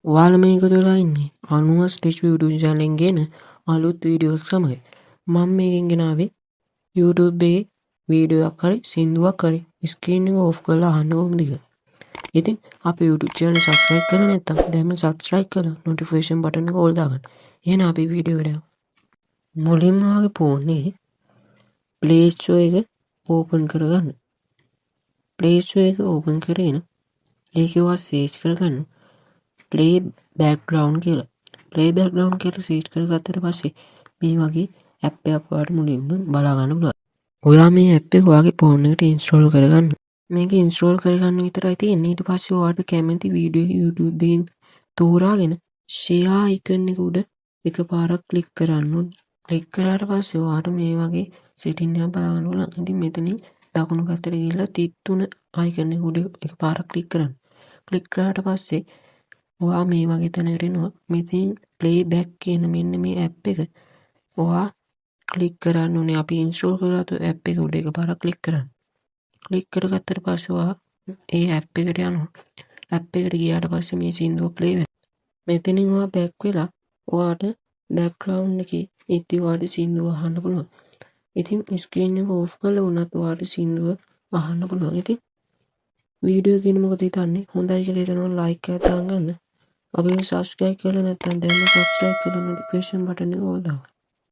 ඔයාලා මේක තුලා ඉන්නේ අනුව ස්ටිච් YouTube channel එකෙන් ගෙන අලුත් වීඩියෝ එකක් සමග. මම මේකෙන් ගෙනාවේ YouTube එකේ වීඩියෝ එකක් හරි සින්දුවක් හරි ස්ක්‍රීන් එක ඔෆ් කරලා අහන්න කොහොමද කියලා. ඉතින් අපේ YouTube channel subscribe කරලා නැත්නම් දැන්ම subscribe කරලා notification button එක all දාගන්න. එහෙනම් අපි වීඩියෝ එකට යමු. මුලින්ම ඔයාගේ phone එකේ Play Store එක open කරගන්න. Play Store එක open කරගෙන ඒකේ ඔයා search කරගන්න play background කියලා. play background කියලා search කරගත්තට පස්සේ මේ වගේ app එකක් ඔයාලට මුලින්ම බලා ගන්න පුළුවන්. ඔයා මේ app එක ඔයාගේ phone එකට install කරගන්න. මේක install කරගන්න විතරයි තියෙන්නේ. ඊට පස්සේ ඔයාලට කැමති වීඩියෝ YouTube එකෙන් තෝරාගෙන share icon එක උඩ එකපාරක් click කරන්න ඕනේ. click කරාට පස්සේ ඔයාලට මේ වගේ setting එකක් බලා ගන්න පුළුවන්. ඉතින් මෙතනින් දකුණු පැත්තට ගිහිල්ලා 33 icon එක උඩ එකපාරක් click කරන්න. click කරාට පස්සේ ඔයා මේ වගේ තැනකට එනවා. මෙතෙන් play back කියන මෙන්න මේ app එක ඔයා ක්ලික් කරන්න ඕනේ. අපි ඉන්ස්ටෝල් කරගත්තු app එක උඩ එකපාරක් ක්ලික් කරන්න. ක්ලික් කරගත්තට පස්සේ ඔයා ඒ app එකට යනවා. app එකට ගියාට පස්සේ මේ සින්දුව play වෙනවා. මෙතනින් ඔයා back වෙලා ඔයාට background එකේ ඉතින් ඔයාට සින්දුව අහන්න පුළුවන්. ඉතින් ස්ක්‍රීන් එක off කරලා වුණත් ඔයාට සින්දුව අහන්න පුළුවන්. ඉතින් වීඩියෝ ගැන මොකද හිතන්නේ? හොඳයි කියලා හිතනවා like එකක් දාන්න. අපි subscribe කරලා නැත්නම් දැන්ම subscribe කරලා notification button එක all දාන්න.